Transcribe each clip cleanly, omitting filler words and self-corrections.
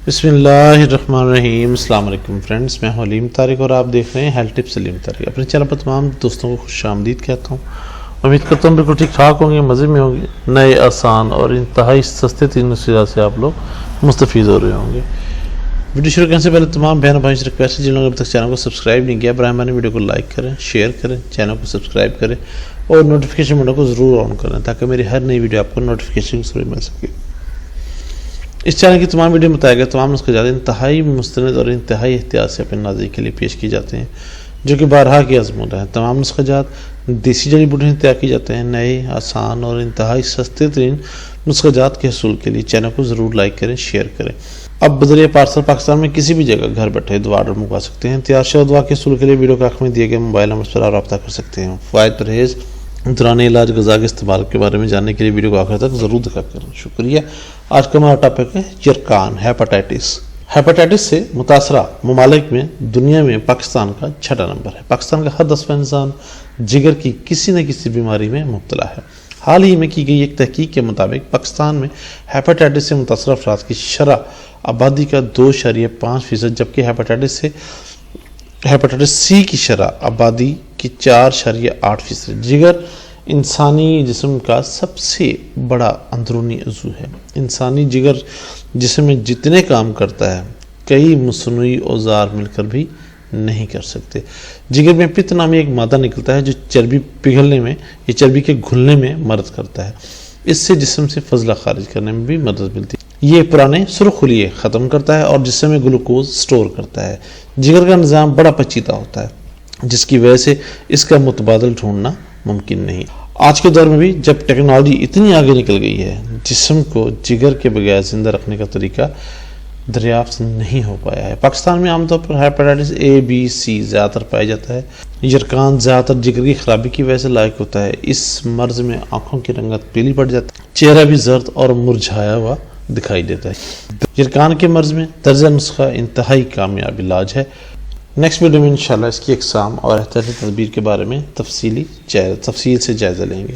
بسم اللہ الرحمن الرحیم۔ السلام علیکم فرینڈز، میں ہوں علیم طارق اور آپ دیکھ رہے ہیں ہیلتھ ٹپس علیم طارق۔ اپنے چینل پر تمام دوستوں کو خوش آمدید کہتا ہوں۔ امید کرتا ہوں بالکل ٹھیک ٹھاک ہوں گے، مزے میں ہوں گے۔ نئے آسان اور انتہائی سستے 3 نسخے سے آپ لوگ مستفید ہو رہے ہوں گے۔ ویڈیو شروع کرنے سے پہلے تمام بہن بھائی سے ریکویسٹ ہے، جن لوگوں نے ابھی تک چینل کو سبسکرائب نہیں کیا، براہ مہربانی ویڈیو کو لائک کریں، شیئر کریں، چینل کو سبسکرائب کریں اور نوٹیفیکیشن بٹن کو ضرور آن کریں تاکہ میری ہر نئی ویڈیو آپ کو نوٹیفیکیشن ضرور مل سکے۔ اس چینل کی تمام ویڈیو بتائے گئے تمام نسخے جاتے انتہائی مستند اور انتہائی احتیاط سے اپنے ناظرین کے لیے پیش کی جاتے ہیں، جو کہ بارہا کی آزمودہ ہیں۔ تمام نسخہ جات دیسی جڑی بوٹیوں سے تیار کی جاتے ہیں۔ نئے آسان اور انتہائی سستے ترین نسخہ جات کے حصول کے لیے چینل کو ضرور لائک کریں، شیئر کریں۔ اب بذریعہ پارسل پاکستان میں کسی بھی جگہ گھر بیٹھے دوا آرڈر منگوا سکتے ہیں۔ تیار شدہ دوا کے حصول کے لیے ویڈیو کے آخر میں دیے گئے موبائل نمبر پر رابطہ کر سکتے ہیں۔ فوائد، پرہیز، دوران علاج غذا کے استعمال کے بارے میں جاننے کے لیے ویڈیو کو آخر تک ضرور دیکھا کریں۔ شکریہ۔ آج کا ہمارا ٹاپک ہے یرقان، ہیپاٹائٹس۔ ہیپاٹائٹس سے متاثرہ ممالک میں دنیا میں پاکستان کا 6واں نمبر ہے۔ پاکستان کا ہر 10واں انسان جگر کی کسی نہ کسی بیماری میں مبتلا ہے۔ حال ہی میں کی گئی ایک تحقیق کے مطابق پاکستان میں ہیپاٹائٹس سے متاثرہ افراد کی شرح آبادی کا 2.5%، جبکہ ہیپاٹائٹس سی کی شرح آبادی کی 4.8%۔ جگر انسانی جسم کا سب سے بڑا اندرونی عضو ہے۔ انسانی جگر جسم میں جتنے کام کرتا ہے کئی مصنوعی اوزار مل کر بھی نہیں کر سکتے۔ جگر میں پت نامی ایک مادہ نکلتا ہے جو چربی پگھلنے میں یا چربی کے گھلنے میں مدد کرتا ہے۔ اس سے جسم سے فضلہ خارج کرنے میں بھی مدد ملتی ہے۔ یہ پرانے سرخ خلیے ختم کرتا ہے اور جسم میں گلوکوز سٹور کرتا ہے۔ جگر کا نظام بڑا پیچیدہ ہوتا ہے، جس کی وجہ سے اس کا متبادل ڈھونڈنا ممکن نہیں۔ آج کے دور میں بھی جب ٹیکنالوجی اتنی آگے نکل گئی ہے، جسم کو جگر کے بغیر زندہ رکھنے کا طریقہ دریافت نہیں ہو پایا ہے۔ پاکستان میں عام طور پر ہیپاٹائٹس اے، بی، سی زیادہ تر پایا جاتا ہے۔ یرقان زیادہ تر جگر کی خرابی کی وجہ سے لاحق ہوتا ہے۔ اس مرض میں آنکھوں کی رنگت پیلی پڑ جاتی ہے، چہرہ بھی زرد اور مرجھایا ہوا دکھائی دیتا ہے۔ یرقان کے مرض میں طرز نسخہ انتہائی کامیاب علاج ہے۔ نیکسٹ ویڈیو میں انشاءاللہ اس کی اقسام اور احتیاطی تدبیر کے بارے میں تفصیل سے جائزہ لیں گے۔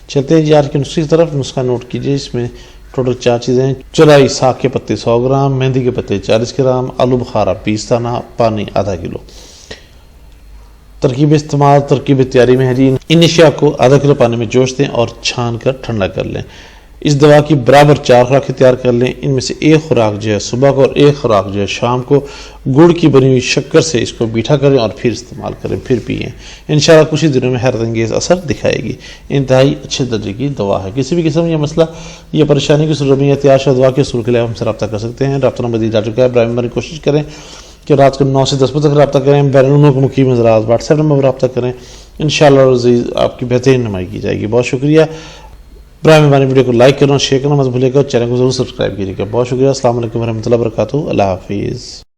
چلتے ہیں یار کے نسخے کی طرف۔ نسخہ نوٹ کیجئے، اس میں ٹوٹل 4 چیزیں ہیں۔ چولائی ساگ کے پتے 100 گرام، مہندی کے پتے 40 گرام، آلو بخارا 20 دانہ، پانی ½ کلو۔ ترکیب استعمال، ترکیب تیاری میں ہے جی، ان اشیاء کو ½ کلو پانی میں جوش دیں اور چھان کر ٹھنڈا کر لیں۔ اس دوا کی برابر 4 خوراکیں تیار کر لیں۔ ان میں سے 1 خوراک جو ہے صبح کو اور 1 خوراک جو ہے شام کو گڑ کی بنی ہوئی شکر سے اس کو میٹھا کریں اور پھر استعمال کریں، پھر پئیں۔ انشاءاللہ کچھ ہی دنوں میں حیرت انگیز اثر دکھائے گی۔ انتہائی اچھے درجے کی دوا ہے۔ کسی بھی قسم یا مسئلہ یا پریشانی کی صورت میں یا تیار شدہ دوا کے حصول کے لیے ہم سے رابطہ کر سکتے ہیں۔ رابطہ نمبر دیا جا چکا ہے۔ براہ مہربانی کوشش کریں کہ رات کو 9 سے 10 بجے تک رابطہ کریں۔ بیرون ملک مقیم حضرات واٹس ایپ نمبر پر رابطہ کریں۔ انشاءاللہ عزیز آپ کی بہترین نمائندگی کی جائے گی۔ بہت شکریہ۔ براہ مہربانی ویڈیو کو لائک کرنا اور شیئر کرنا مت بھولیے گا اور چینل کو ضرور سبسکرائب کیجیے گا۔ بہت شکریہ۔ السلام علیکم ورحمۃ اللہ وبرکاتہ۔ اللہ حافظ۔